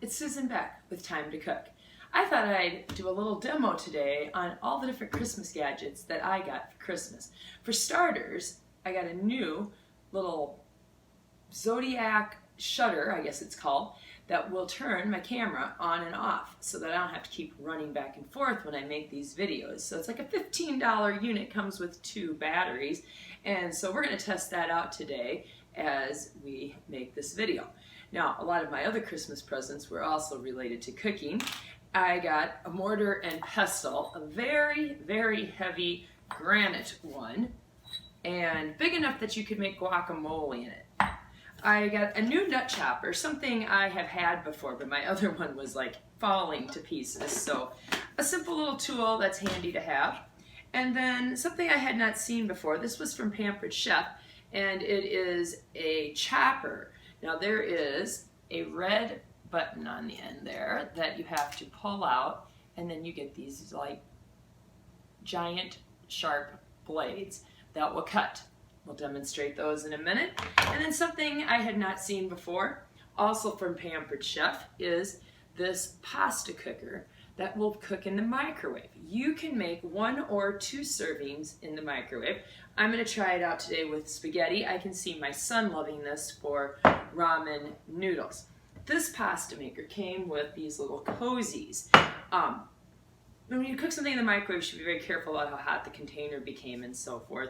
it's Susan Beck with Time to Cook. I thought I'd do a little demo today on all the different Christmas gadgets that I got for Christmas. For starters, I got a new little Zodiac shutter, I guess it's called, that will turn my camera on and off so that I don't have to keep running back and forth when I make these videos. So it's like a $15 unit, comes with 2 batteries, and so we're going to test that out today as we make this video. Now, a lot of my other Christmas presents were also related to cooking. I got a mortar and pestle, a very, very heavy granite one, and big enough that you could make guacamole in it. I got a new nut chopper, something I have had before, but my other one was like falling to pieces. So a simple little tool that's handy to have. And then something I had not seen before. This was from Pampered Chef, and it is a chopper. Now there is a red button on the end there that you have to pull out, and then you get these like giant sharp blades that will cut. We'll demonstrate those in a minute. And then something I had not seen before, also from Pampered Chef, is this pasta cooker that will cook in the microwave. You can make 1 or 2 servings in the microwave. I'm going to try it out today with spaghetti. I can see my son loving this for ramen noodles. This pasta maker came with these little cozies. When you cook something in the microwave, you should be very careful about how hot the container became and so forth.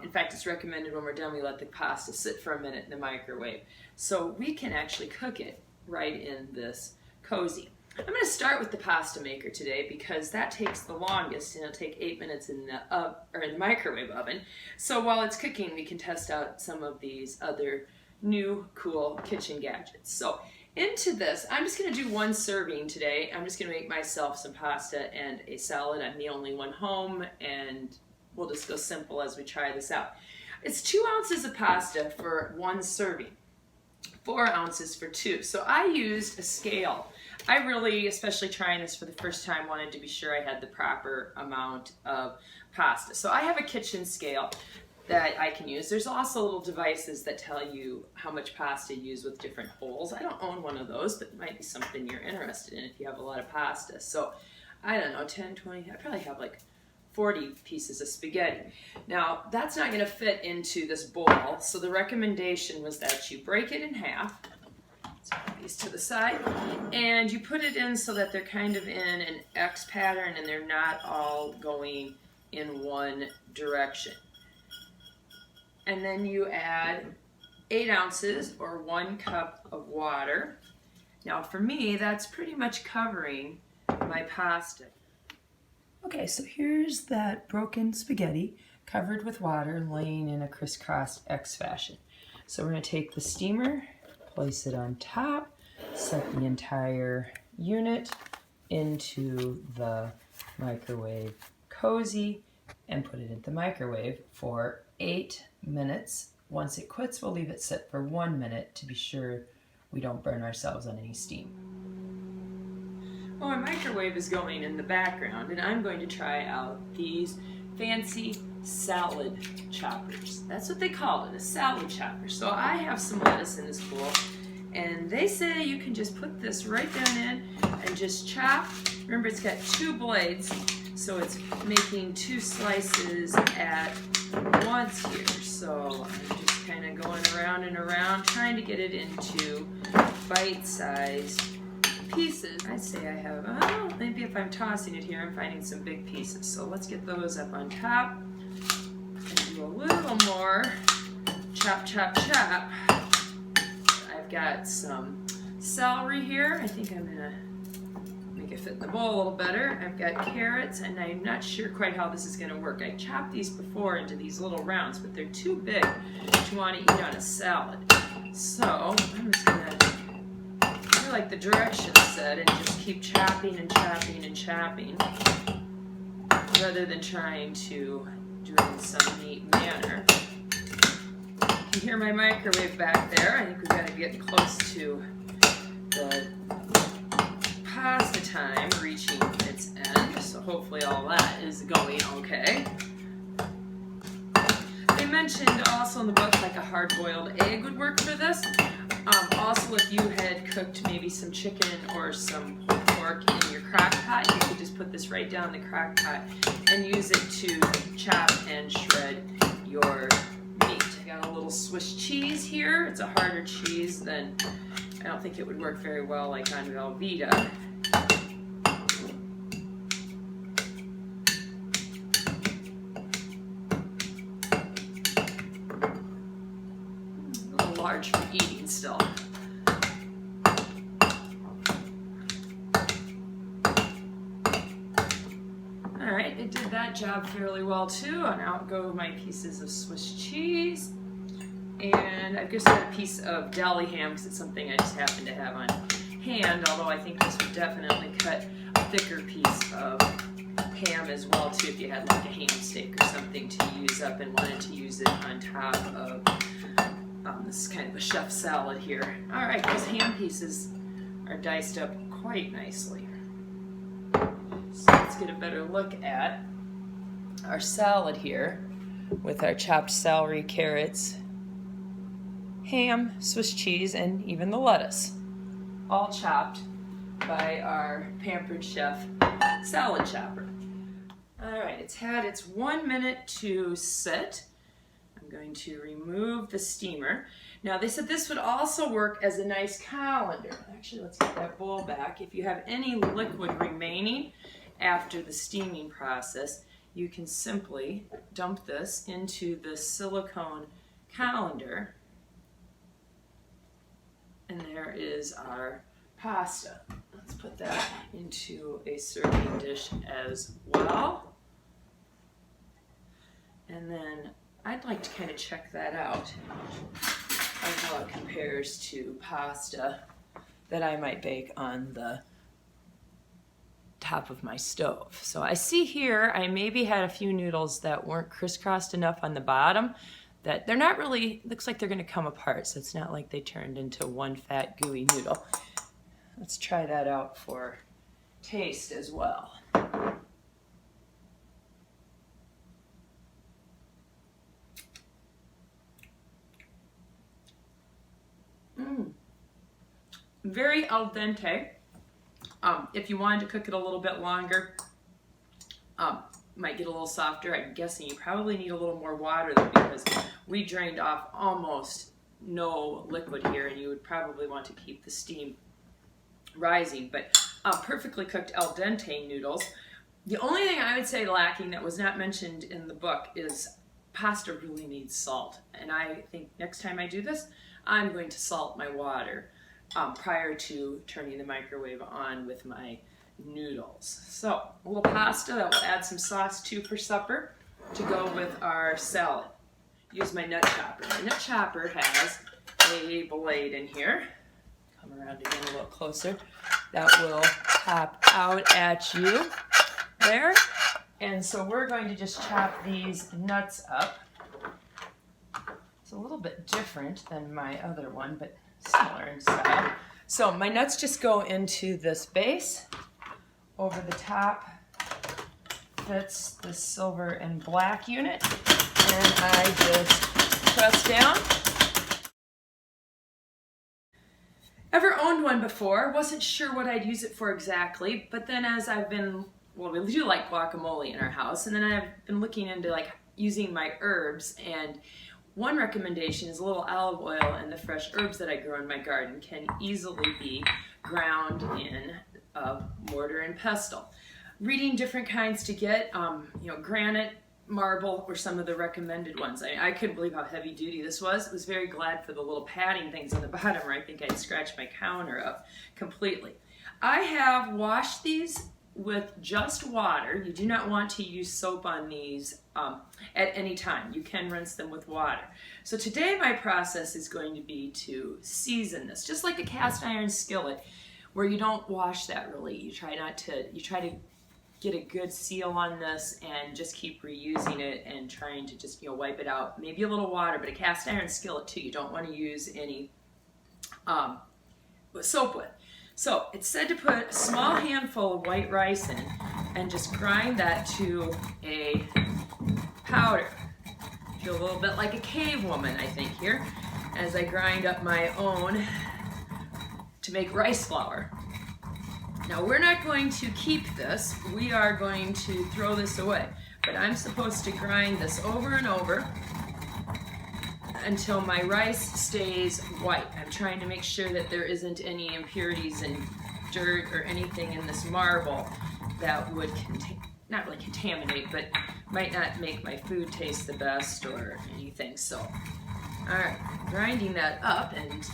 In fact, it's recommended when we're done, we let the pasta sit for a minute in the microwave. So we can actually cook it right in this cozy. I'm going to start with the pasta maker today because that takes the longest, and it'll take 8 minutes in the microwave oven. So while it's cooking, we can test out some of these other new cool kitchen gadgets. So into this, I'm just going to do 1 serving today. I'm just going to make myself some pasta and a salad. I'm the only one home, and we'll just go simple as we try this out. It's 2 ounces of pasta for 1 serving, 4 ounces for 2. So I used a scale. I really, especially trying this for the first time, wanted to be sure I had the proper amount of pasta. So I have a kitchen scale that I can use. There's also little devices that tell you how much pasta you use with different holes. I don't own one of those, but it might be something you're interested in if you have a lot of pasta. So I don't know, 10, 20, I probably have like 40 pieces of spaghetti. Now, that's not going to fit into this bowl, so the recommendation was that you break it in half. Let's put these to the side, and you put it in so that they're kind of in an X pattern and they're not all going in one direction. And then you add 8 ounces or 1 cup of water. Now for me, that's pretty much covering my pasta. Okay, so here's that broken spaghetti covered with water laying in a crisscross X fashion. So we're going to take the steamer, place it on top, set the entire unit into the microwave cozy, and put it in the microwave for 8 minutes. Once it quits, we'll leave it sit for 1 minute to be sure we don't burn ourselves on any steam. Well, my microwave is going in the background, and I'm going to try out these fancy salad choppers. That's what they call it, a salad chopper. So I have some lettuce in this bowl, and they say you can just put this right down in and just chop. Remember, it's got 2 blades, so it's making 2 slices at once here. So I'm just kind of going around and around, trying to get it into bite-sized pieces. I'd say I have, maybe if I'm tossing it here, I'm finding some big pieces. So let's get those up on top and do a little more chop, chop, chop. I've got some celery here. I think I'm gonna make it fit in the bowl a little better. I've got carrots, and I'm not sure quite how this is gonna work. I chopped these before into these little rounds, but they're too big to want to eat on a salad. So I'm just gonna like the directions said and just keep chopping and chopping and chopping rather than trying to do it in some neat manner. You can hear my microwave back there. I think we've got to get close to the pasta time reaching its end, so hopefully all that is going okay. They mentioned also in the book like a hard-boiled egg would work for this. Also also, if you had cooked maybe some chicken or some pork in your crock pot, you could just put this right down the crock pot and use it to chop and shred your meat. I got a little Swiss cheese here. It's a harder cheese than, I don't think it would work very well like on Velveeta. A little large for eating still. Alright, it did that job fairly well too, and out go my pieces of Swiss cheese. And I've just got a piece of deli ham because it's something I just happen to have on hand, although I think this would definitely cut a thicker piece of ham as well too if you had like a ham steak or something to use up and wanted to use it on top of this is kind of a chef salad here. Alright, those ham pieces are diced up quite nicely. So let's get a better look at our salad here with our chopped celery, carrots, ham, Swiss cheese, and even the lettuce. All chopped by our Pampered chef salad chopper. Alright, it's had its 1 minute to sit. I'm going to remove the steamer. Now they said this would also work as a nice colander. Actually, let's get that bowl back. If you have any liquid remaining after the steaming process, you can simply dump this into the silicone colander. And there is our pasta. Let's put that into a serving dish as well. And then I'd like to kind of check that out on how it compares to pasta that I might bake on the top of my stove. So I see here I maybe had a few noodles that weren't crisscrossed enough on the bottom, that they're not really, looks like they're going to come apart, so it's not like they turned into one fat gooey noodle. Let's try that out for taste as well. Very al dente. If you wanted to cook it a little bit longer, might get a little softer. I'm guessing you probably need a little more water though, because we drained off almost no liquid here, and you would probably want to keep the steam rising. But perfectly cooked al dente noodles. The only thing I would say lacking that was not mentioned in the book is pasta really needs salt. And I think next time I do this, I'm going to salt my water prior to turning the microwave on with my noodles. So a little pasta that we'll add some sauce to for supper to go with our salad. Use my nut chopper. My nut chopper has a blade in here. Come around again a little closer. That will pop out at you there. And so we're going to just chop these nuts up. It's a little bit different than my other one, but similar in style. So my nuts just go into this base. Over the top fits the silver and black unit, and I just press down. Ever owned one before, wasn't sure what I'd use it for exactly, but then as I've been, well, we do like guacamole in our house, and then I've been looking into like using my herbs, and one recommendation is a little olive oil, and the fresh herbs that I grow in my garden can easily be ground in a mortar and pestle. Reading different kinds to get, granite, marble were some of the recommended ones. I couldn't believe how heavy duty this was. I was very glad for the little padding things on the bottom, where I think I'd scratch my counter up completely. I have washed these with just water. You do not want to use soap on these at any time. You can rinse them with water. So today my process is going to be to season this, just like a cast iron skillet, where you don't wash that really. You try to get a good seal on this and just keep reusing it and trying to just wipe it out. Maybe a little water, but a cast iron skillet too, you don't want to use any soap with. So it's said to put a small handful of white rice in and just grind that to a powder. I feel a little bit like a cave woman, I think, here, as I grind up my own to make rice flour. Now we're not going to keep this, we are going to throw this away, but I'm supposed to grind this over and over until my rice stays white. I'm trying to make sure that there isn't any impurities and dirt or anything in this marble that would not really contaminate, but might not make my food taste the best or anything. So, all right, grinding that up, and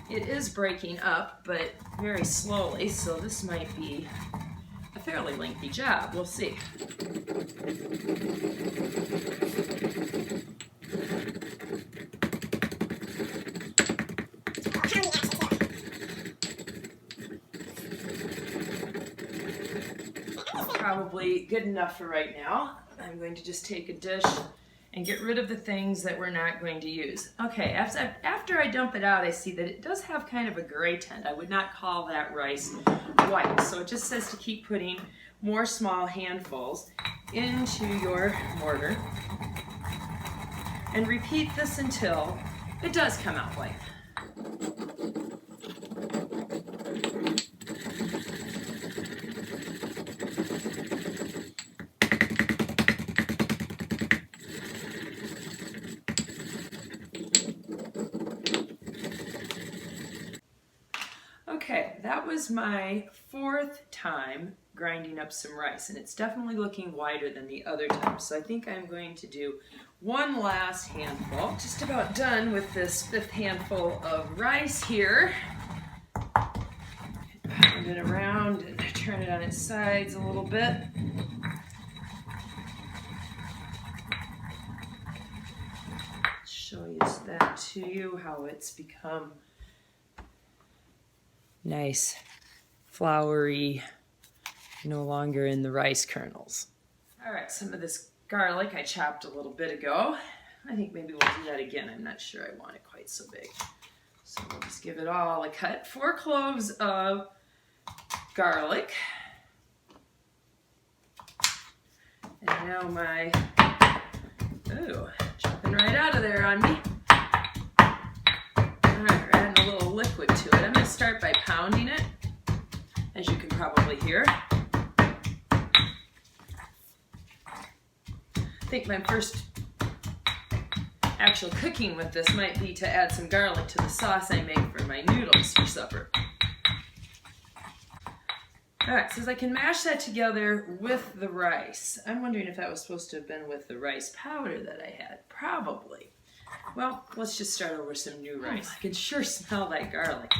it is breaking up, but very slowly, so this might be a fairly lengthy job. We'll see. Probably good enough for right now. I'm going to just take a dish and get rid of the things that we're not going to use. Okay, after I dump it out, I see that it does have kind of a gray tint. I would not call that rice white, so it just says to keep putting more small handfuls into your mortar and repeat this until it does come out white. Okay, that was my 4th time grinding up some rice, and it's definitely looking whiter than the other time. So I think I'm going to do one last handful. Just about done with this 5th handful of rice here. Pound it around and turn it on its sides a little bit. Show you that to you, how it's become nice, floury, no longer in the rice kernels. All right, some of this garlic I chopped a little bit ago. I think maybe we'll do that again. I'm not sure I want it quite so big. So we'll just give it all a cut. 4 cloves of garlic. And now my, ooh, jumping right out of there on me. All right, we're adding a little liquid to it. I'm going to start by pounding it, as you can probably hear. I think my first actual cooking with this might be to add some garlic to the sauce I make for my noodles for supper. All right, so as I can mash that together with the rice. I'm wondering if that was supposed to have been with the rice powder that I had. Probably. Well, let's just start over some new rice. I can sure smell that garlic.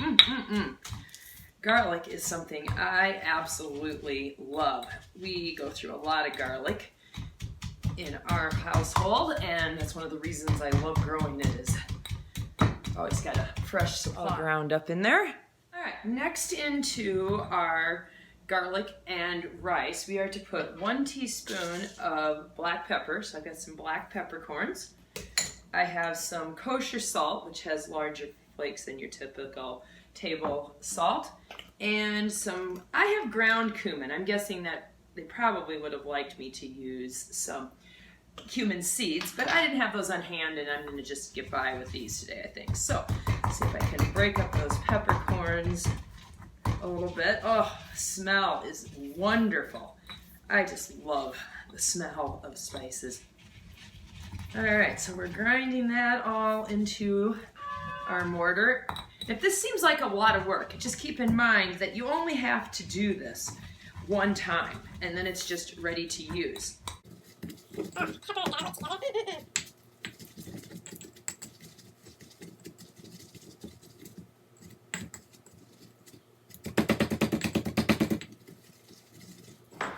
Garlic is something I absolutely love. We go through a lot of garlic in our household, and that's one of the reasons I love growing it, is always got a fresh supply ground up in there. All right, next into our garlic and rice, we are to put 1 teaspoon of black pepper. So I've got some black peppercorns. I have some kosher salt, which has larger flakes than your typical table salt, and I have ground cumin. I'm guessing that they probably would have liked me to use some cumin seeds, but I didn't have those on hand, and I'm going to just get by with these today, I think. So, let's see if I can break up those peppercorns a little bit. Oh, the smell is wonderful. I just love the smell of spices. All right, so we're grinding that all into our mortar. If this seems like a lot of work, just keep in mind that you only have to do this 1 time, and then it's just ready to use.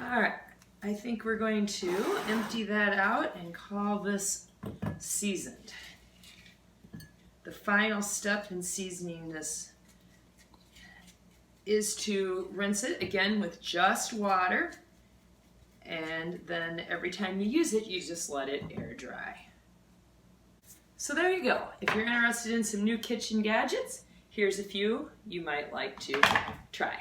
All right, I think we're going to empty that out and call this seasoned. The final step in seasoning this is to rinse it again with just water, and then every time you use it, you just let it air dry. So there you go. If you're interested in some new kitchen gadgets, here's a few you might like to try.